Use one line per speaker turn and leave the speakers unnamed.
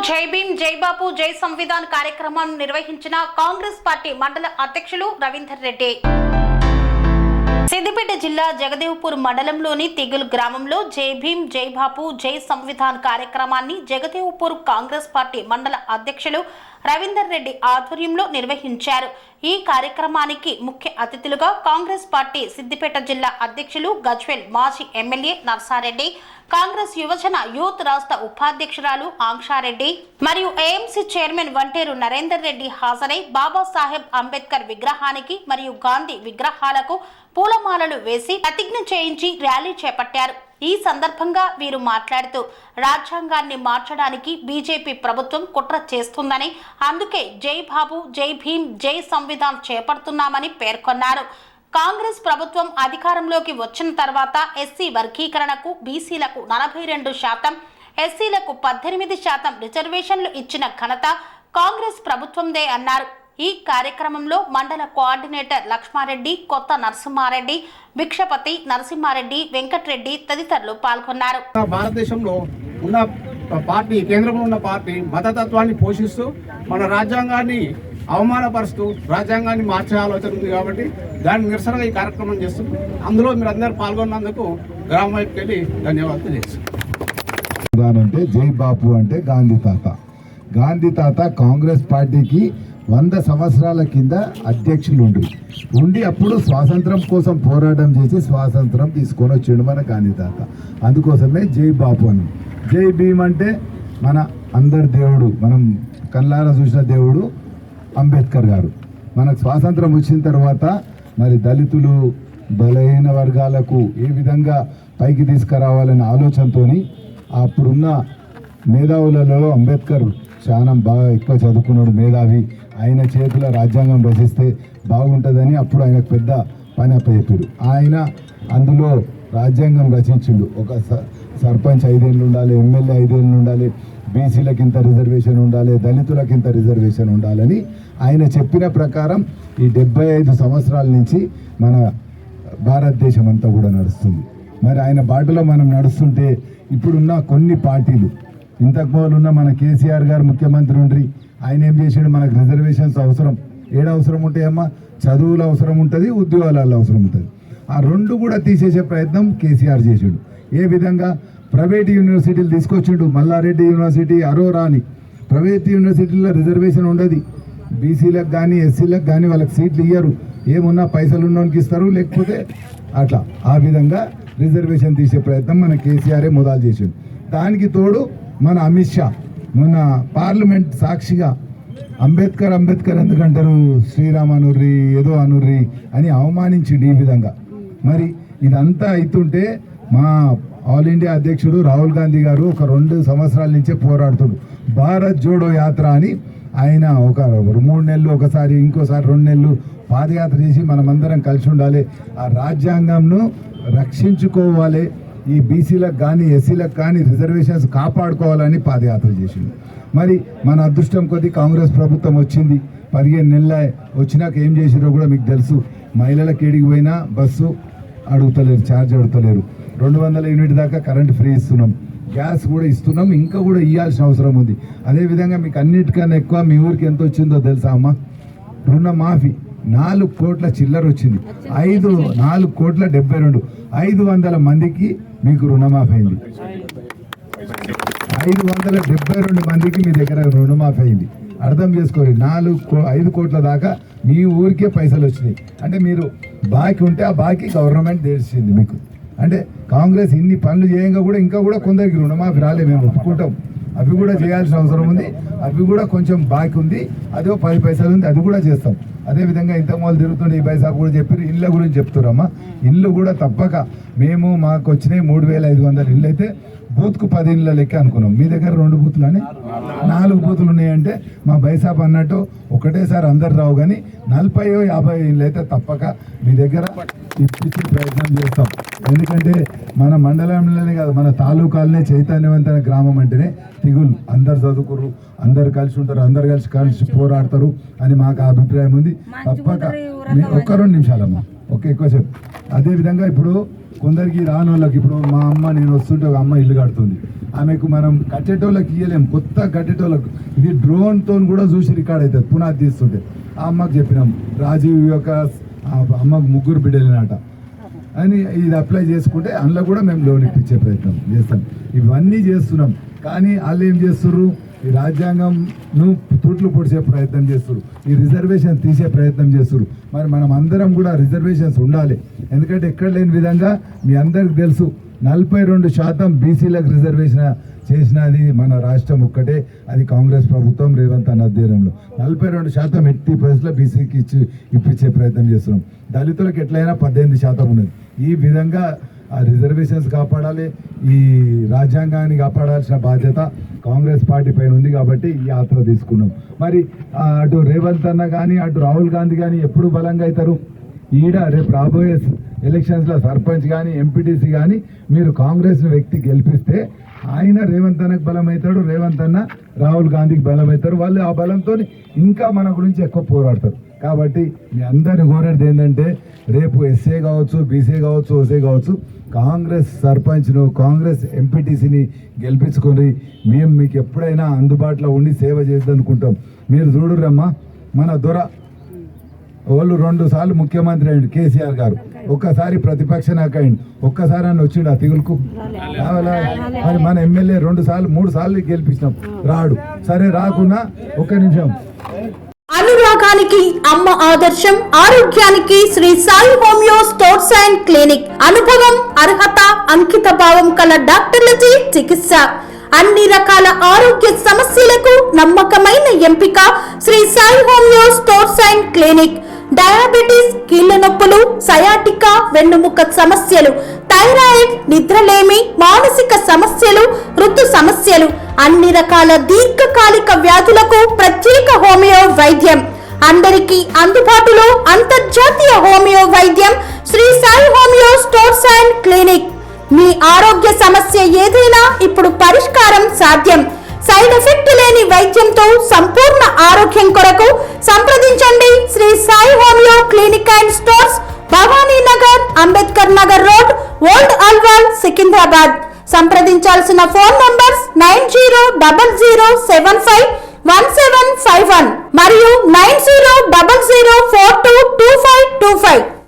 జై భీమ్ జై బాపు జై సంవిధాన్ కార్యక్రమాన్ని నిర్వహించిన కాంగ్రెస్ పార్టీ మండల అధ్యక్షులు రవీందర్ రెడ్డి. సిద్దిపేట జిల్లా జగదేవ్పూర్ మండలంలోని తిగుల్ గ్రామంలో జై భీమ్ జై బాపు జై సంవిధాన్ కార్యక్రమాన్ని జగదేవ్పూర్ కాంగ్రెస్ పార్టీ మండల అధ్యక్షులు రవీందర్ రెడ్డి ఆధ్వర్యంలో నిర్వహించారు. ఈ కార్యక్రమానికి ముఖ్య అతిథులుగా కాంగ్రెస్ పార్టీ సిద్దిపేట జిల్లా అధ్యక్షులు గజ్వేల్ మాజీ ఎమ్మెల్యే నర్సారెడ్డి, కాంగ్రెస్ యువజన యూత్ రాష్ట్ర ఉపాధ్యక్షురాలు ఆంక్షారెడ్డి మరియు ఏఎంసీ చైర్మన్ వంటేరు నరేందర్ రెడ్డి హాజరై బాబాసాహెబ్ అంబేద్కర్ విగ్రహానికి మరియు గాంధీ విగ్రహాలకు పూలమాలలు వేసి ప్రతిజ్ఞ చేయించి ర్యాలీ చేపట్టారు. ఈ సందర్భంగా వీరు మాట్లాడుతూ రాజ్యాంగాన్ని మార్చడానికి బీజేపీ ప్రభుత్వం కుట్ర చేస్తుందని, అందుకే జై బాబు జై భీమ్ జై సంవిధాన్ చేపడుతున్నామని పేర్కొన్నారు. కాంగ్రెస్ ప్రభుత్వం అధికారంలోకి వచ్చిన తర్వాత ఎస్సీ వర్గీకరణకు బీసీలకు 42%, ఎస్సీలకు 18% రిజర్వేషన్లు ఇచ్చిన ఘనత కాంగ్రెస్ ప్రభుత్వందే అన్నారు. ఈ కార్యక్రమంలో మండల కోఆర్డినేటర్ లక్ష్మారెడ్డి, కొత్త నరసింహారెడ్డి, భిక్షపతి నరసింహారెడ్డి, వెంకటరెడ్డి తదితరులు పాల్గొన్నారు.
భారతదేశంలో ఉన్న పార్టీ, కేంద్రంలో ఉన్న పార్టీ మతతత్వాన్ని పోషిస్తూ మన రాజ్యాంగాన్ని అవమానపరుస్తూ రాజ్యాంగాన్ని మార్చే ఆలోచన ఉంది కాబట్టి దాని నిరసనగా ఈ కార్యక్రమం చేస్తుంది. అందులో మీరు అందరూ పాల్గొన్నందుకు గ్రామం వైపుకి వెళ్ళి ధన్యవాదాలు చేస్తాం.
అంటే జై బాపు అంటే గాంధీ తాత. గాంధీ తాత కాంగ్రెస్ పార్టీకి 100 సంవత్సరాల కింద అధ్యక్షులు ఉండి అప్పుడు స్వాతంత్రం కోసం పోరాటం చేసి స్వాతంత్రం తీసుకొని వచ్చిండు మన గాంధీ తాత. అందుకోసమే జై బాపు అని. జై భీమ్ అంటే మన అందరి దేవుడు, మనం కళ్ళారా చూసిన దేవుడు అంబేద్కర్ గారు. మనకు స్వాతంత్రం వచ్చిన తర్వాత మరి దళితులు, బలహీన వర్గాలకు ఏ విధంగా పైకి తీసుకురావాలనే ఆలోచనతో అప్పుడున్న మేధావులలో అంబేద్కర్ చాలా బాగా ఎక్కువ చదువుకున్నాడు, మేధావి. ఆయన చేతుల రాజ్యాంగం రచిస్తే బాగుంటుందని అప్పుడు ఆయనకు పెద్ద పని అప్పచెప్పారు. ఆయన అందులో రాజ్యాంగం రచించిండు. ఒక సర్పంచ్ 5 ఏళ్ళు ఉండాలి, ఎమ్మెల్యే 5 ఏళ్ళు ఉండాలి, బీసీలకు ఇంత రిజర్వేషన్ ఉండాలి, దళితులకు ఇంత రిజర్వేషన్ ఉండాలని ఆయన చెప్పిన ప్రకారం ఈ 75 సంవత్సరాల నుంచి మన భారతదేశం అంతా కూడా నడుస్తుంది. మరి ఆయన బాటలో మనం నడుస్తుంటే ఇప్పుడున్న కొన్ని పార్టీలు, ఇంతకు మొదలు ఉన్న మన కేసీఆర్ గారు ముఖ్యమంత్రి ఉండ్రి, ఆయన ఏం చేసాడు, మనకు రిజర్వేషన్స్ అవసరం. అవసరం ఉంటాయమ్మా, చదువులు అవసరం ఉంటుంది, ఉద్యోగాలలో అవసరం ఉంటుంది. ఆ 2 కూడా తీసేసే ప్రయత్నం కేసీఆర్ చేసాడు. ఏ విధంగా ప్రైవేట్ యూనివర్సిటీలు తీసుకొచ్చిండు. మల్లారెడ్డి యూనివర్సిటీ, అరోరా అని ప్రైవేట్ యూనివర్సిటీలో రిజర్వేషన్ ఉండదు. బీసీలకు కానీ ఎస్సీలకు కానీ వాళ్ళకి సీట్లు ఇయ్యరు. ఏమున్నా పైసలు ఉన్నోనికి ఇస్తారు, లేకపోతే అట్లా. ఆ విధంగా రిజర్వేషన్ తీసే ప్రయత్నం మన కేసీఆరే మొదలు చేసిండు. దానికి తోడు మన అమిత్ షా మన పార్లమెంట్ సాక్షిగా అంబేద్కర్ ఎందుకంటారు, శ్రీరామ్ అనుర్రి, ఏదో అనుర్రి అని అవమానించిండు. ఈ విధంగా మరి ఇదంతా అవుతుంటే మా ఆల్ ఇండియా అధ్యక్షుడు రాహుల్ గాంధీ గారు ఒక 2 సంవత్సరాల నుంచే పోరాడుతుడు. భారత్ జోడో యాత్ర అని ఆయన ఒక 3 నెలలు, ఒకసారి ఇంకోసారి 2 నెలలు పాదయాత్ర చేసి మనమందరం కలిసి ఉండాలి, ఆ రాజ్యాంగంను రక్షించుకోవాలి, ఈ బీసీలకు కానీ ఎస్సీలకు కానీ రిజర్వేషన్స్ కాపాడుకోవాలని పాదయాత్ర చేసింది. మరి మన అదృష్టం కొద్దీ కాంగ్రెస్ ప్రభుత్వం వచ్చింది. 15 నెలల వచ్చినాక ఏం చేసిరో కూడా మీకు తెలుసు. మహిళలకు ఏడికి పోయినా బస్సు అడుగుతలేరు, ఛార్జ్ అడుగుతలేరు. 200 యూనిట్ దాకా కరెంట్ ఫ్రీ ఇస్తున్నాం, గ్యాస్ కూడా ఇస్తున్నాం, ఇంకా కూడా ఇవ్వాల్సిన అవసరం ఉంది. అదేవిధంగా మీకు అన్నిటికన్నా ఎక్కువ మీ ఊరికి ఎంత వచ్చిందో తెలుసా అమ్మ? రుణమాఫీ 4 కోట్ల చిల్లర వచ్చింది. 4,72,000 500 మందికి మీకు రుణమాఫీ అయింది. 572 మందికి మీ దగ్గర రుణమాఫీ అయింది. అర్థం చేసుకోవాలి, 5 కోట్ల దాకా మీ ఊరికే పైసలు వచ్చినాయి. అంటే మీరు బాకీ ఉంటే ఆ బాకీ గవర్నమెంట్ తెచ్చింది మీకు. అంటే కాంగ్రెస్ ఇన్ని పనులు చేయంగా కూడా ఇంకా కూడా కొందరికి రుణమాఫీ రాలే, మేము ఒప్పుకుంటాం. అవి కూడా చేయాల్సిన అవసరం ఉంది. అవి కూడా కొంచెం బాకీ ఉంది, అదో 10 పైసలు ఉంది, అది కూడా చేస్తాం. అదేవిధంగా ఇంత మొదలు తిరుగుతుండే ఈ పైసా కూడా చెప్పారు. ఇళ్ళ గురించి చెప్తున్నారమ్మా, ఇల్లు కూడా తప్పక మాకు వచ్చినాయి 3,500 ఇళ్ళు అయితే బూత్కు 10 ఇళ్ళ లెక్క అనుకున్నాం. మీ దగ్గర 2 బూతులని 4 బూతులు ఉన్నాయంటే మా బైసాబ్ అన్నట్టు ఒకటేసారి అందరు రావు, కానీ 40-50 ఇళ్ళు అయితే తప్పక మీ దగ్గర ఇప్పించే ప్రయత్నం చేస్తాం. ఎందుకంటే మన మండలంలోనే కాదు, మన తాలూకాలనే చైతన్యవంతమైన గ్రామం అంటేనే తిగులు. అందరు చదువుకోరు, అందరు కలిసి ఉంటారు, అందరు కలిసి పోరాడతారు అని మాకు అభిప్రాయం ఉంది. తప్పక ఒక్క 2 నిమిషాలమ్మా, ఎక్కువసేపు. అదేవిధంగా ఇప్పుడు కొందరికి రాని వాళ్ళకి, ఇప్పుడు మా అమ్మ నేను వస్తుంటే ఒక అమ్మ ఇల్లు కడుతుంది, ఆమెకు మనం కట్టేటోళ్ళకి ఇయ్యలేము, కొత్త కట్టేటోళ్ళకు. ఇది డ్రోన్తో కూడా చూసి రికార్డ్ అవుతుంది, పునాది తీస్తుంటే. ఆ అమ్మకు చెప్పినాం, రాజీవ్ యొక్క అమ్మకు 3 బిడ్డలనట అని ఇది అప్లై చేసుకుంటే అందులో కూడా మేము లోన్ ఇప్పించే ప్రయత్నం చేస్తాం. ఇవన్నీ చేస్తున్నాం. కానీ వాళ్ళు ఏం చేస్తున్నారు, ఈ రాజ్యాంగంను తూట్లు పొడిచే ప్రయత్నం చేస్తున్నారు, ఈ రిజర్వేషన్ తీసే ప్రయత్నం చేస్తున్నారు. మరి మనం అందరం కూడా రిజర్వేషన్స్ ఉండాలి. ఎందుకంటే ఎక్కడ లేని విధంగా మీ అందరికి తెలుసు 42% బీసీలకు రిజర్వేషన్ చేసినది మన రాష్ట్రం ఒక్కటే, అది కాంగ్రెస్ ప్రభుత్వం రేవంత్ అన్న ఆధ్వర్యంలో. 42% ఎట్టి పరిస్థితుల్లో బీసీకి ఇప్పించే ప్రయత్నం చేస్తున్నాం. దళితులకు ఎట్లయినా 18% ఉన్నది. ఈ విధంగా ఆ రిజర్వేషన్స్ కాపాడాలి, ఈ రాజ్యాంగాన్ని కాపాడాల్సిన బాధ్యత కాంగ్రెస్ పార్టీ పైన ఉంది. కాబట్టి ఈ యాత్ర తీసుకున్నాం. మరి అటు రేవంత్ అన్న కానీ అటు రాహుల్ గాంధీ కానీ ఎప్పుడు బలంగా అవుతారు? ఈడ రేపు రాబోయే ఎలక్షన్స్లో సర్పంచ్ కానీ ఎంపీటీసీ కానీ మీరు కాంగ్రెస్ వ్యక్తి గెలిపిస్తే ఆయన రేవంత్ అన్నకు బలం అవుతాడు, రేవంత్ అన్న రాహుల్ గాంధీకి బలం అవుతారు. వాళ్ళు ఆ బలంతో ఇంకా మన గురించి ఎక్కువ పోరాడతారు. కాబట్టి మీ అందరిని కోరేది ఏంటంటే రేపు ఎస్ఏ కావచ్చు, బీసీ కావచ్చు, ఓసీ కావచ్చు, కాంగ్రెస్ సర్పంచ్ను కాంగ్రెస్ ఎంపీటీసీని గెలిపించుకొని మేము మీకు ఎప్పుడైనా అందుబాటులో ఉండి సేవ చేద్దనుకుంటాం. మీరు చూడురమ్మా, మన దొర వాళ్ళు 2 సార్లు ముఖ్యమంత్రి అయ్యిండు కేసీఆర్ గారు, ఒక్కసారి ప్రతిపక్ష నాయకుడు అయ్యిండు, ఒక్కసారి అని వచ్చిండు ఆ తిగులుకు. మరి మన ఎమ్మెల్యే 2 సార్లు 3 సార్లు గెలిపించినాం, రాడు. సరే రాకున్నా ఒక్క నిమిషం.
అనురాగానికి అమ్మ ఆదర్శం, ఆరోగ్యానికి Shri Sai homeo stores and clinic. అనుభవం, అర్హత, అంకిత భావం కల డాక్టర్లచే చికిత్స. అన్ని రకాల ఆరోగ్య సమస్యలకు నమ్మకమైన ఎంపిక Shri Sai homeo stores and clinic. Diabetes, కీళ్ల నొప్పులు, సయాటికా, వెన్నుముక సమస్యలు, థైరాయిడ్, నిద్రలేమి, మానసిక సమస్యలు, ఋతు సమస్యలు, అన్ని రకాల దీర్ఘకాలిక వ్యాధులకు ప్రత్యేక హోమియో వైద్యం. అందరికీ అందుబాటులో అంతర్జాతీయ హోమియో వైద్యం Shri Sai homeo stores and clinic. మీ ఆరోగ్య సమస్య ఏదైనా ఇప్పుడు పరిష్కారం సాధ్యం. సైడ్ ఎఫెక్ట్ లేని వైద్యంతో సంపూర్ణ ఆరోగ్యం కొరకు సంప్రదించండి Shri Sai homeo clinic and stores, Bhavani Nagar, Ambedkar Nagar road, old Alwal, Secunderabad. సంప్రదించాల్సిన ఫోన్ నంబర్స్ 9000751751 మరియు 9000422525.